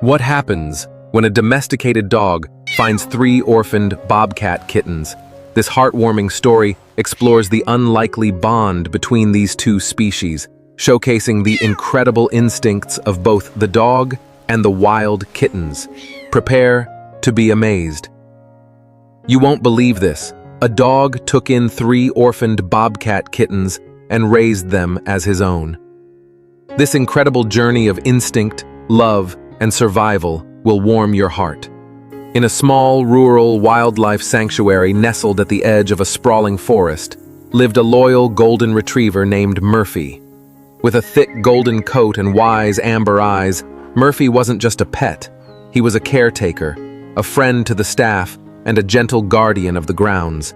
What happens when a domesticated dog finds three orphaned bobcat kittens? This heartwarming story explores the unlikely bond between these two species, showcasing the incredible instincts of both the dog and the wild kittens. Prepare to be amazed. You won't believe this. A dog took in three orphaned bobcat kittens and raised them as his own. This incredible journey of instinct, love, and survival will warm your heart. In a small, rural wildlife sanctuary nestled at the edge of a sprawling forest, lived a loyal golden retriever named Murphy. With a thick golden coat and wise amber eyes, Murphy wasn't just a pet. He was a caretaker, a friend to the staff, and a gentle guardian of the grounds.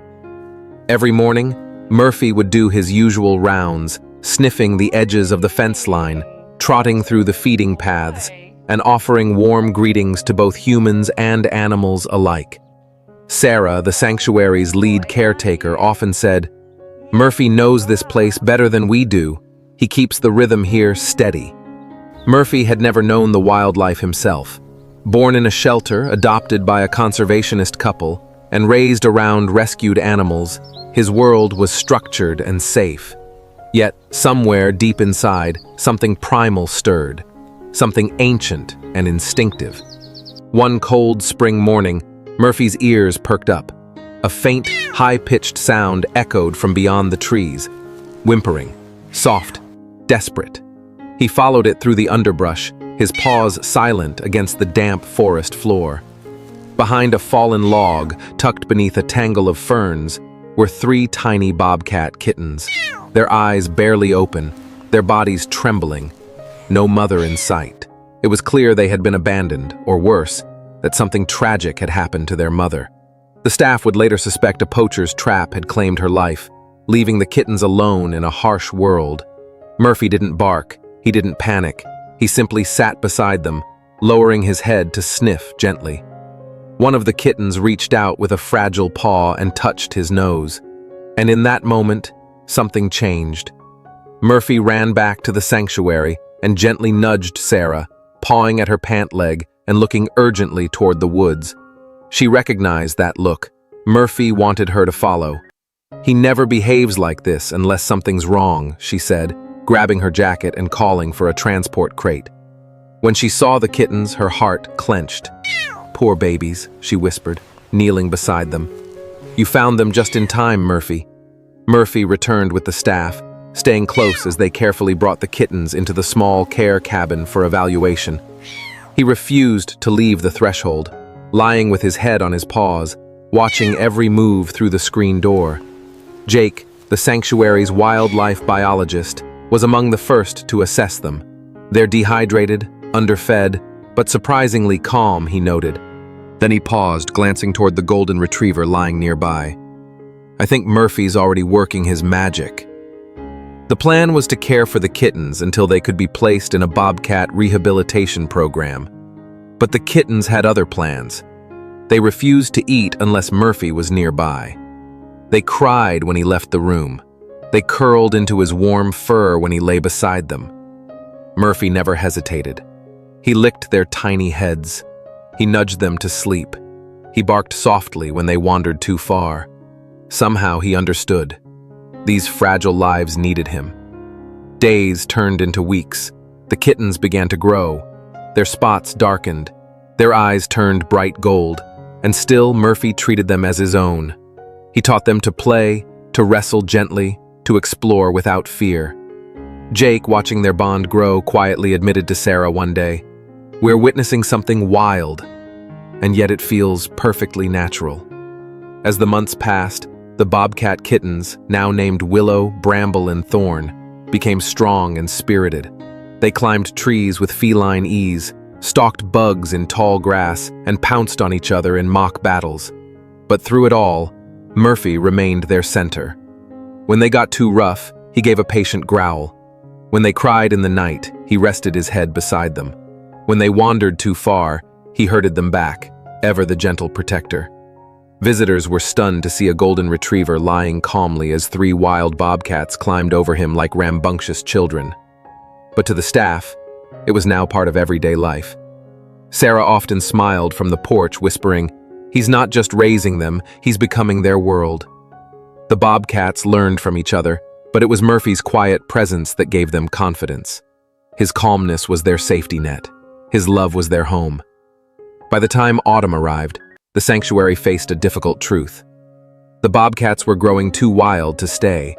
Every morning, Murphy would do his usual rounds, sniffing the edges of the fence line, trotting through the feeding paths, and offering warm greetings to both humans and animals alike. Sarah, the sanctuary's lead caretaker, often said, "Murphy knows this place better than we do. He keeps the rhythm here steady." Murphy had never known the wildlife himself. Born in a shelter, adopted by a conservationist couple, and raised around rescued animals, his world was structured and safe. Yet, somewhere deep inside, something primal stirred. Something ancient and instinctive. One cold spring morning, Murphy's ears perked up. A faint, high-pitched sound echoed from beyond the trees, whimpering, soft, desperate. He followed it through the underbrush, his paws silent against the damp forest floor. Behind a fallen log, tucked beneath a tangle of ferns, were three tiny bobcat kittens, their eyes barely open, their bodies trembling. No mother in sight. It was clear they had been abandoned, or worse, that something tragic had happened to their mother. The staff would later suspect a poacher's trap had claimed her life, leaving the kittens alone in a harsh world. Murphy didn't bark, he didn't panic. He simply sat beside them, lowering his head to sniff gently. One of the kittens reached out with a fragile paw and touched his nose. And in that moment, something changed. Murphy ran back to the sanctuary and gently nudged Sarah, pawing at her pant leg and looking urgently toward the woods. She recognized that look. Murphy wanted her to follow. "He never behaves like this unless something's wrong," she said, grabbing her jacket and calling for a transport crate. When she saw the kittens, her heart clenched. "Poor babies," she whispered, kneeling beside them. "You found them just in time, Murphy." Murphy returned with the staff, staying close as they carefully brought the kittens into the small care cabin for evaluation. He refused to leave the threshold, lying with his head on his paws, watching every move through the screen door. Jake, the sanctuary's wildlife biologist, was among the first to assess them. They're dehydrated, underfed, but surprisingly calm, he noted. Then he paused, glancing toward the golden retriever lying nearby. "I think Murphy's already working his magic." The plan was to care for the kittens until they could be placed in a bobcat rehabilitation program. But the kittens had other plans. They refused to eat unless Murphy was nearby. They cried when he left the room. They curled into his warm fur when he lay beside them. Murphy never hesitated. He licked their tiny heads. He nudged them to sleep. He barked softly when they wandered too far. Somehow he understood. These fragile lives needed him. Days turned into weeks. The kittens began to grow. Their spots darkened. Their eyes turned bright gold. And still Murphy treated them as his own. He taught them to play, to wrestle gently, to explore without fear. Jake, watching their bond grow, quietly admitted to Sarah one day, "We're witnessing something wild, and yet it feels perfectly natural." As the months passed, the bobcat kittens, now named Willow, Bramble, and Thorn, became strong and spirited. They climbed trees with feline ease, stalked bugs in tall grass, and pounced on each other in mock battles. But through it all, Murphy remained their center. When they got too rough, he gave a patient growl. When they cried in the night, he rested his head beside them. When they wandered too far, he herded them back, ever the gentle protector. Visitors were stunned to see a golden retriever lying calmly as three wild bobcats climbed over him like rambunctious children. But to the staff, it was now part of everyday life. Sarah often smiled from the porch, whispering, "He's not just raising them, he's becoming their world." The Bobcats learned from each other, but it was Murphy's quiet presence that gave them confidence. His calmness was their safety net. His love was their home. By the time autumn arrived, the sanctuary faced a difficult truth. The Bobcats were growing too wild to stay.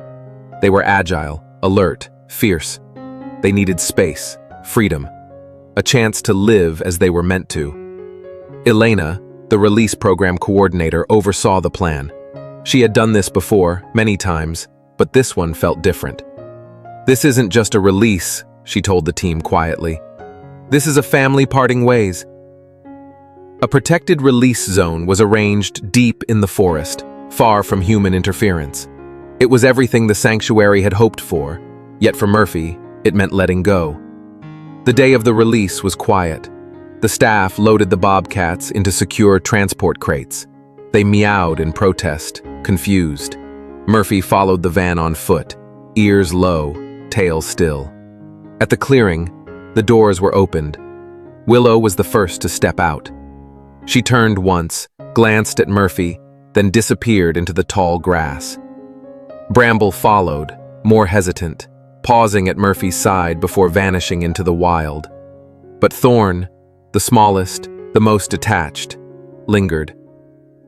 They were agile, alert, fierce. They needed space, freedom, a chance to live as they were meant to. Elena, the release program coordinator, oversaw the plan. She had done this before, many times, but this one felt different. "This isn't just a release," she told the team quietly. "This is a family parting ways." A protected release zone was arranged deep in the forest, far from human interference. It was everything the sanctuary had hoped for, yet for Murphy, it meant letting go. The day of the release was quiet. The staff loaded the Bobcats into secure transport crates. They meowed in protest, confused. Murphy followed the van on foot, ears low, tail still. At the clearing, the doors were opened. Willow was the first to step out. She turned once, glanced at Murphy, then disappeared into the tall grass. Bramble followed, more hesitant, pausing at Murphy's side before vanishing into the wild. But Thorn, the smallest, the most attached, lingered.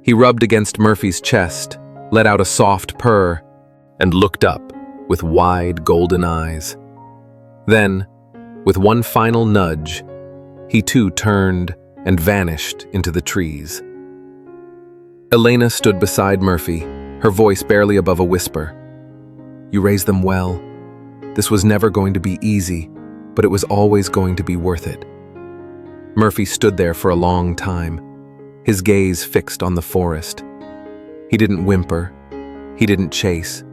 He rubbed against Murphy's chest, let out a soft purr, and looked up with wide golden eyes. Then, with one final nudge, he too turned and vanished into the trees. Elena stood beside Murphy, her voice barely above a whisper. "You raised them well. This was never going to be easy, but it was always going to be worth it." Murphy stood there for a long time, his gaze fixed on the forest. He didn't whimper. He didn't chase.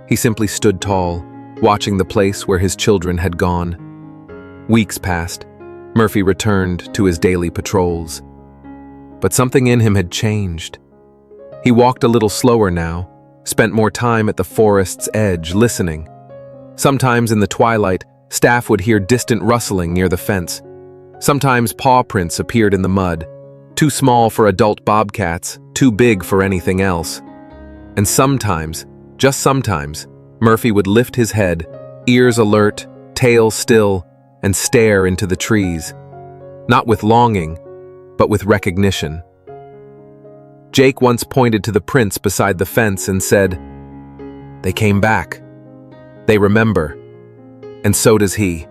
He simply stood tall, watching the place where his children had gone. Weeks passed. Murphy returned to his daily patrols. But something in him had changed. He walked a little slower now, spent more time at the forest's edge, listening. Sometimes in the twilight, staff would hear distant rustling near the fence. Sometimes paw prints appeared in the mud, too small for adult bobcats, too big for anything else. And sometimes, just sometimes, Murphy would lift his head, ears alert, tail still, and stare into the trees. Not with longing, but with recognition. Jake once pointed to the prints beside the fence and said, "They came back. They remember. And so does he."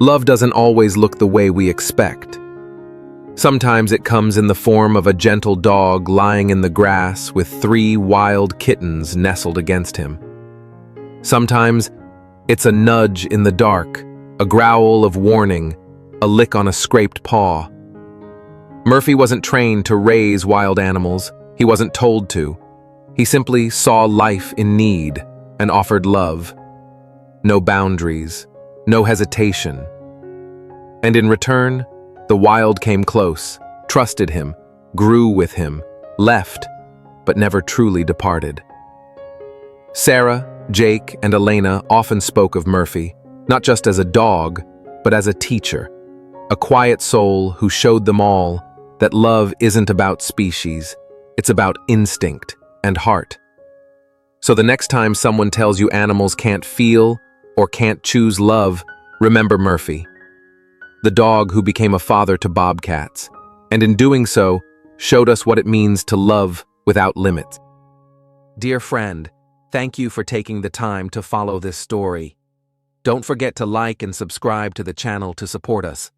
Love doesn't always look the way we expect. Sometimes it comes in the form of a gentle dog lying in the grass with 3 wild kittens nestled against him. Sometimes it's a nudge in the dark, a growl of warning, a lick on a scraped paw. Murphy wasn't trained to raise wild animals. He wasn't told to. He simply saw life in need and offered love. No boundaries, no hesitation. And in return, the wild came close, trusted him, grew with him, left, but never truly departed. Sarah, Jake, and Elena often spoke of Murphy, not just as a dog, but as a teacher, a quiet soul who showed them all that love isn't about species, it's about instinct and heart. So the next time someone tells you animals can't feel or can't choose love, remember Murphy, the dog who became a father to bobcats, and in doing so, showed us what it means to love without limits. Dear friend, thank you for taking the time to follow this story. Don't forget to like and subscribe to the channel to support us.